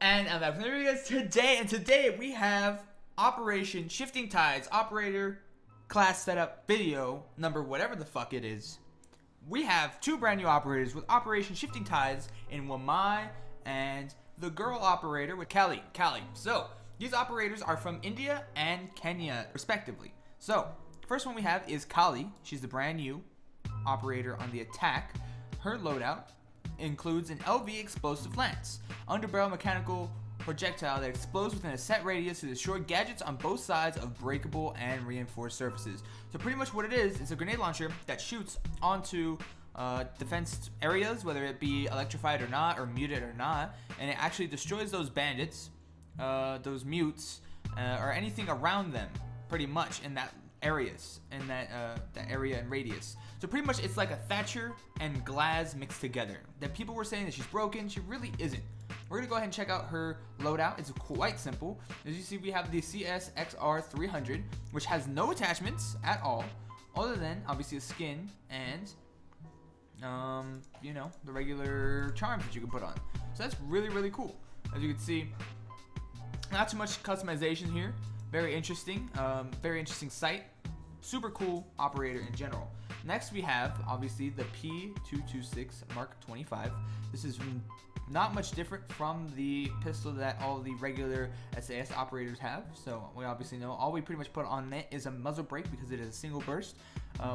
And I'm back from the videos today, and today we have Operation Shifting Tides Operator Class Setup video number whatever the fuck it is. We have two brand new operators with Operation Shifting Tides in Wamai and the girl operator with Kali. So these operators are from India and Kenya respectively. So first one we have is Kali. She's the brand new operator on the attack. Her loadout includes an LV explosive lance, underbarrel mechanical projectile that explodes within a set radius to destroy gadgets on both sides of breakable and reinforced surfaces. So pretty much what it is a grenade launcher that shoots onto defense areas, whether it be electrified or not, or muted or not, and it actually destroys those bandits, those mutes, or anything around them, pretty much in that areas, in that area and radius. So pretty much it's like a Thatcher and Glaz mixed together. That people were saying that she's broken, she really isn't. We're gonna go ahead and check out her loadout. It's quite simple. As you see, we have the CSXR 300, which has no attachments at all, other than obviously a skin and you know, the regular charms that you can put on. So that's really cool. As you can see, not too much customization here. Very interesting sight. Super cool operator in general. Next we have obviously the P226 Mark 25. This is not much different from the pistol that all the regular SAS operators have. So we obviously know all we pretty much put on it is a muzzle brake because it is a single burst.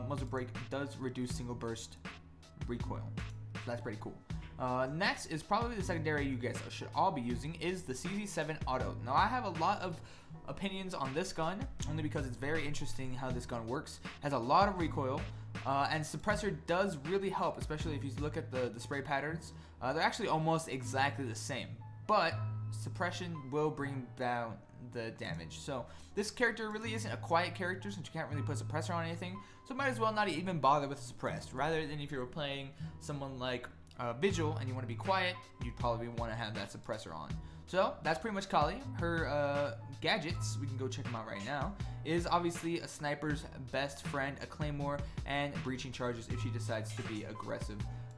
Muzzle brake does reduce single burst recoil. So that's pretty cool. Next is probably the secondary you guys should all be using is the CZ7 Auto. Now I have a lot of opinions on this gun only because it's very interesting how this gun works. It has a lot of recoil and suppressor does really help, especially if you look at the spray patterns. They're actually almost exactly the same, but suppression will bring down the damage. So this character really isn't a quiet character since you can't really put suppressor on anything, so might as well not even bother with suppressed, rather than if you were playing someone like Vigil and you want to be quiet, you'd probably want to have that suppressor on. So that's pretty much Kali. Her gadgets, we can go check them out right now, is obviously a sniper's best friend, a claymore, and breaching charges if she decides to be aggressive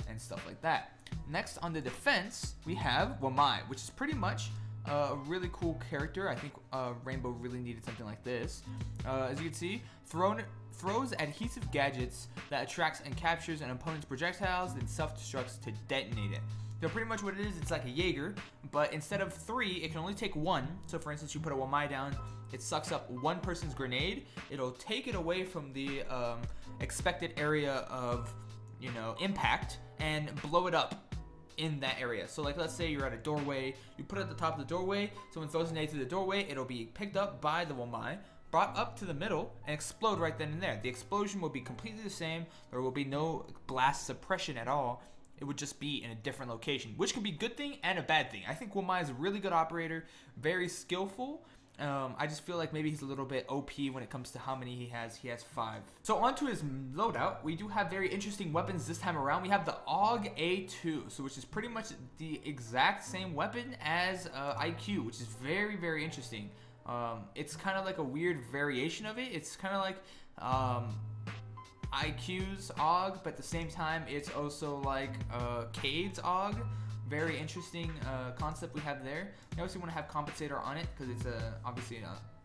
and stuff like that. Next on the defense, we have Wamai, which is pretty much a really cool character. I think Rainbow really needed something like this. As you can see, throws adhesive gadgets that attracts and captures an opponent's projectiles, then self-destructs to detonate it. So pretty much what it is, it's like a Jaeger, but instead of 3, it can only take 1. So for instance, you put a Wamai down, it sucks up one person's grenade, it'll take it away from the expected area of, you know, impact and blow it up in that area. So like let's say you're at a doorway, you put it at the top of the doorway, someone throws a grenade through the doorway, it'll be picked up by the Wamai, brought up to the middle, and explode right then and there. The explosion will be completely the same. There will be no blast suppression at all. It would just be in a different location, which could be a good thing and a bad thing. I think Wamai is a really good operator, very skillful. I just feel like maybe he's a little bit OP when it comes to how many he has. He has 5. So onto his loadout, we do have very interesting weapons this time around. We have the AUG A2, so which is pretty much the exact same weapon as IQ, which is very interesting. It's kind of like a weird variation of it. It's kind of like IQ's AUG, but at the same time, it's also like Cade's AUG. Very interesting concept we have there. You obviously want to have compensator on it because it's obviously an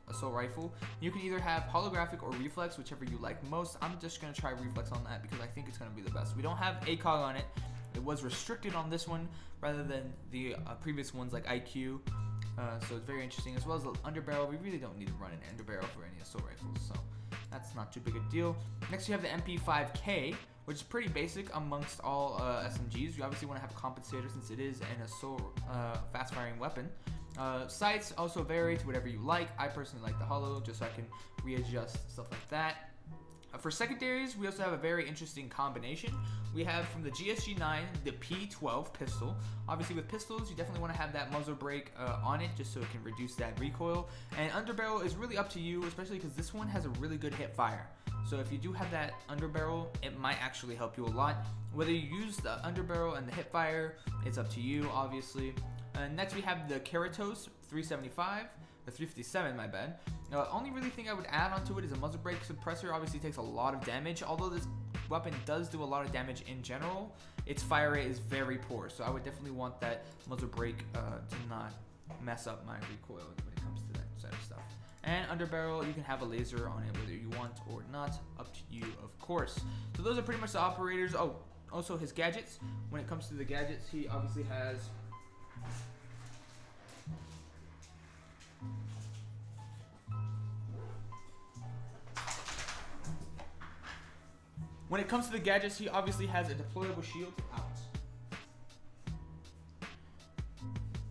assault rifle. You can either have holographic or reflex, whichever you like most. I'm just going to try reflex on that because I think it's going to be the best. We don't have ACOG on it. It was restricted on this one rather than the previous ones like IQ. So it's very interesting, as well as the underbarrel. We really don't need to run an underbarrel for any assault rifles, so that's not too big a deal. Next, you have the MP5K, which is pretty basic amongst all SMGs. You obviously want to have a compensator since it is an assault fast-firing weapon. Sights also vary to whatever you like. I personally like the hollow, just so I can readjust stuff like that. For secondaries, we also have a very interesting combination. We have from the GSG-9, the P12 pistol. Obviously with pistols, you definitely want to have that muzzle brake on it just so it can reduce that recoil. And underbarrel is really up to you, especially because this one has a really good hip fire. So if you do have that underbarrel, it might actually help you a lot. Whether you use the underbarrel and the hip fire, it's up to you, obviously. Next we have the Keratos 375. Or 357, my bad. Only really thing I would add onto it is a muzzle brake suppressor. Obviously takes a lot of damage, although this weapon does do a lot of damage in general. Its fire rate is very poor, so I would definitely want that muzzle brake to not mess up my recoil when it comes to that side of stuff. And underbarrel, you can have a laser on it whether you want or not, up to you of course. So those are pretty much the operators. Oh, also his gadgets. When it comes to the gadgets, he obviously has a deployable shield.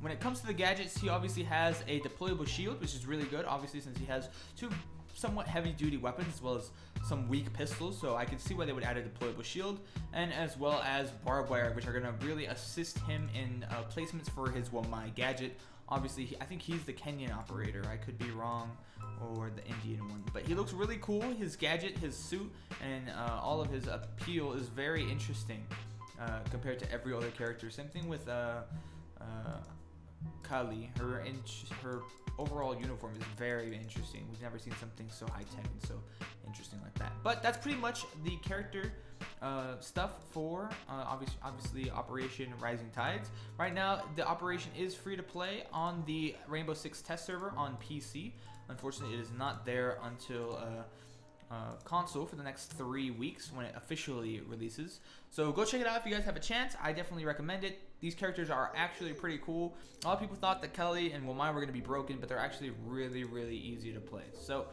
When it comes to the gadgets, he obviously has a deployable shield, which is really good, obviously, since he has two somewhat heavy-duty weapons as well as some weak pistols, so I can see why they would add a deployable shield, and as well as barbed wire, which are going to really assist him in placements for his Wamai gadget. Obviously, I think he's the Kenyan operator. I could be wrong, or the Indian one, but he looks really cool. His gadget, his suit, and all of his appeal is very interesting compared to every other character. Same thing with Kali. Her overall uniform is very interesting. We've never seen something so high-tech and so interesting like that. But that's pretty much the character stuff for obviously Operation Rising Tides. Right now, the operation is free to play on the Rainbow Six test server on PC. Unfortunately, it is not there until console for the next 3 weeks when it officially releases. So go check it out if you guys have a chance. I definitely recommend it. These characters are actually pretty cool. A lot of people thought that Kelly and Wamai were going to be broken, but they're actually really, really easy to play. So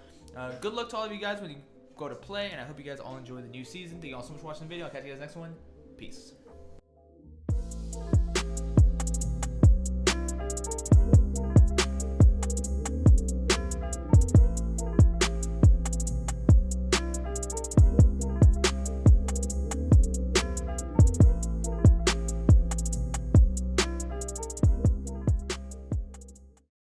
good luck to all of you guys when you go to play, and I hope you guys all enjoy the new season. Thank you all so much for watching the video. I'll catch you guys next one. Peace.